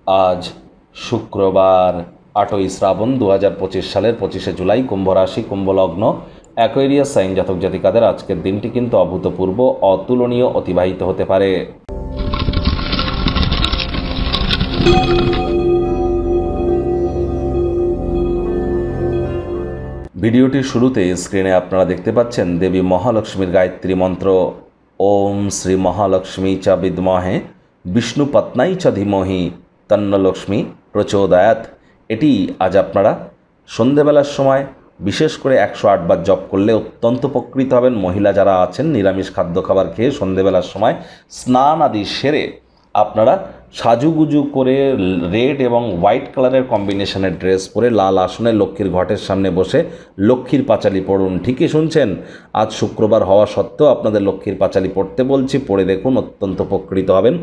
আজ শুক্রবার 8ই শ্রাবণ 2025 সালের 25শে জুলাই, কুম্ভ রাশি, কুম্ভ লগ্ন, অ্যাকোয়ারিয়াস সাইন জাতক জাতিকাদের আজকের দিনটি কিন্তু অভূতপূর্ব, অতুলনীয় অতিবাহিত হতে পারে। ভিডিওটির শুরুতে স্ক্রিনে আপনারা দেখতে পাচ্ছেন দেবী মহালক্ষ্মীর গায়ত্রী মন্ত্র, ওম শ্রী মহালক্ষ্মী চ বিদ্মহে বিষ্ণুপত্নাই চ ধীমহি তন্নলক্ষ্মী প্রচোদয়াৎ। এটি আজ আপনারা সন্ধেবেলার সময় বিশেষ করে 108 বার জপ করলে অত্যন্ত উপকৃত হবেন। মহিলা যারা আছেন নিরামিষ খাদ্য খাবার খেয়ে সন্ধেবেলার সময় স্নান আদি সেরে আপনারা সাজুগুজু করে রেড এবং হোয়াইট কালারের কম্বিনেশনের ড্রেস পরে লাল আসনে লক্ষ্মীর ঘটের সামনে বসে লক্ষ্মীর পাঁচালি পড়ুন। ঠিকই শুনছেন, আজ শুক্রবার হওয়া সত্ত্বেও আপনাদের লক্ষ্মীর পাঁচালি পড়তে বলছি, পড়ে দেখুন, অত্যন্ত উপকৃত হবেন।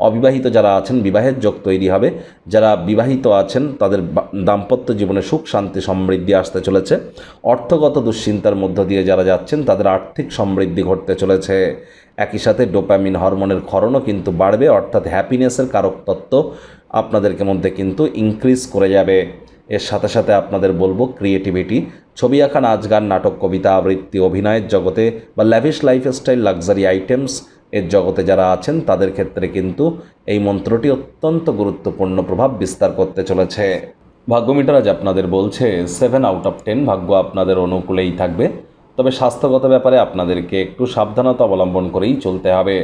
অবিবাহিত যারা আছেন বিবাহের যোগ তৈরি হবে, যারা বিবাহিত আছেন তাদের দাম্পত্য জীবনে সুখ শান্তি সমৃদ্ধি আসতে চলেছে। অর্থগত দুশ্চিন্তার মধ্য দিয়ে যারা যাচ্ছেন তাদের আর্থিক সমৃদ্ধি ঘটতে চলেছে। একই সাথে ডোপামিন হরমোনের ক্ষরণও কিন্তু বাড়বে, অর্থাৎ হ্যাপিনেসের কারক তত্ত্ব আপনাদেরকে মধ্যে কিন্তু ইনক্রিজ করে যাবে। এর সাথে সাথে আপনাদের বলবো ক্রিয়েটিভিটি, ছবি আঁকা, নাচ গান, নাটক, কবিতা আবৃত্তি, অভিনয়ের জগতে বা ল্যাভিশ লাইফস্টাইল, লাক্সারি আইটেমস এর জগতে যারা আছেন তাদের ক্ষেত্রে কিন্তু এই মন্ত্রটি অত্যন্ত গুরুত্বপূর্ণ প্রভাব বিস্তার করতে চলেছে। ভাগ্যমিটার আজ আপনাদের বলছে 7 আউট অফ 10 ভাগ্য আপনাদের অনুকূলেই থাকবে, তবে স্বাস্থ্যগত ব্যাপারে আপনাদেরকে একটু সাবধানতা অবলম্বন করেই চলতে হবে।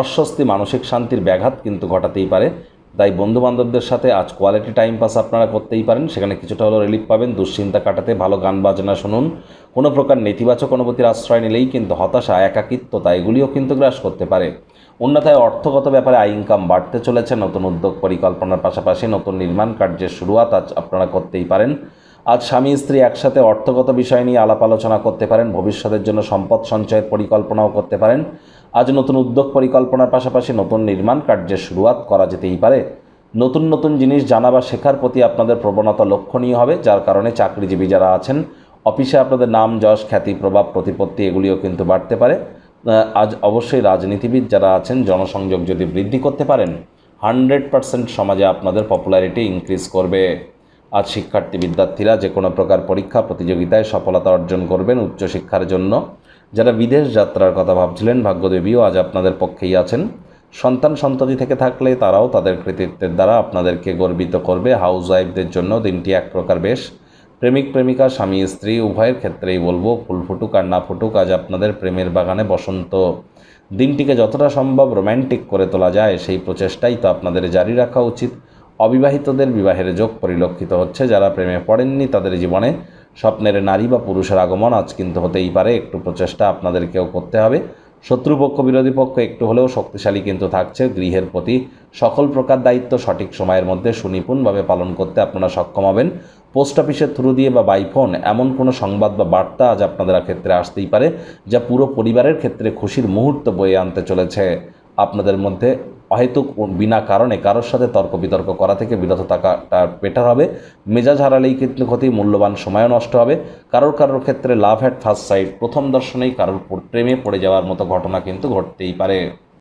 অস্বস্তি মানসিক শান্তির ব্যাঘাত কিন্তু ঘটাতেই পারে, তাই বন্ধুবান্ধবদের সাথে আজ কোয়ালিটি টাইম পাস আপনারা করতেই পারেন, সেখানে কিছুটা হলেও রিলিফ পাবেন। দুশ্চিন্তা কাটাতে ভালো গান বাজনা শুনুন। কোনো প্রকার নেতিবাচক অনুভূতির আশ্রয় নিলেই কিন্তু হতাশা, একাকিত্বতা এগুলিও কিন্তু গ্রাস করতে পারে। অন্যথায় অর্থগত ব্যাপারে আয় ইনকাম বাড়তে চলেছে। নতুন উদ্যোগ পরিকল্পনার পাশাপাশি নতুন নির্মাণ কার্যের শুরুয়াত আজ আপনারা করতেই পারেন। আজ স্বামী স্ত্রী একসাথে অর্থগত বিষয় নিয়ে আলাপ আলোচনা করতে পারেন, ভবিষ্যতের জন্য সম্পদ সঞ্চয়ের পরিকল্পনাও করতে পারেন। আজ নতুন উদ্যোগ পরিকল্পনার পাশাপাশি নতুন নির্মাণ কার্যের শুরুয়াত করা যেতেই পারে। নতুন নতুন জিনিস জানা বা শেখার প্রতি আপনাদের প্রবণতা লক্ষণীয় হবে, যার কারণে চাকরিজীবী যারা আছেন অফিসে আপনাদের নাম যশ খ্যাতি প্রভাব প্রতিপত্তি এগুলিও কিন্তু বাড়তে পারে। আজ অবশ্যই রাজনীতিবিদ যারা আছেন জনসংযোগ যদি বৃদ্ধি করতে পারেন 100% সমাজে আপনাদের পপুলারিটি ইনক্রিজ করবে। আজ শিক্ষার্থী বিদ্যার্থীরা যে কোনো প্রকার পরীক্ষা প্রতিযোগিতায় সফলতা অর্জন করবেন। উচ্চশিক্ষার জন্য যারা বিদেশ যাত্রার কথা ভাবছিলেন ভাগ্যদেবীও আজ আপনাদের পক্ষেই আছেন। সন্তান সন্ততি থেকে থাকলে তারাও তাদের কৃতিত্বের দ্বারা আপনাদেরকে গর্বিত করবে। হাউস ওয়াইফদের জন্য দিনটি এক প্রকার বেশ। প্রেমিক প্রেমিকা স্বামী স্ত্রী উভয়ের ক্ষেত্রেই বলবো ফুল ফুটুক আর না ফুটুক, আজ আপনাদের প্রেমের বাগানে বসন্ত। দিনটিকে যতটা সম্ভব রোম্যান্টিক করে তোলা যায় সেই প্রচেষ্টাই তো আপনাদের জারি রাখা উচিত। অবিবাহিতদের বিবাহের যোগ পরিলক্ষিত হচ্ছে। যারা প্রেমে পড়েননি তাদের জীবনে স্বপ্নের নারী বা পুরুষের আগমন আজ কিন্তু হতেই পারে। একটু প্রচেষ্টা আপনাদেরকেও করতে হবে। শত্রুপক্ষ বিরোধী পক্ষ একটু হলেও শক্তিশালী কিন্তু থাকছে। গৃহের প্রতি সকল প্রকার দায়িত্ব সঠিক সময়ের মধ্যে সুনিপুণভাবে পালন করতে আপনারা সক্ষম হবেন। পোস্ট অফিসের থ্রু দিয়ে বা বাইফোন এমন কোনো সংবাদ বা বার্তা আজ আপনাদের ক্ষেত্রে আসতেই পারে যা পুরো পরিবারের ক্ষেত্রে খুশির মুহূর্ত বয়ে আনতে চলেছে। আপনাদের মধ্যে অহেতুক বিনা কারণে কারোর সাথে তর্ক বিতর্ক করা থেকে বিরত থাকাটা বেটার হবে। মেজাজ হারালেই কিন্তু ক্ষতি, মূল্যবান সময়ও নষ্ট হবে। কারোর ক্ষেত্রে লাভ অ্যাট ফার্স্ট সাইট, প্রথম দর্শনেই কারোর প্রেমে পড়ে যাওয়ার মতো ঘটনা কিন্তু ঘটতেই পারে।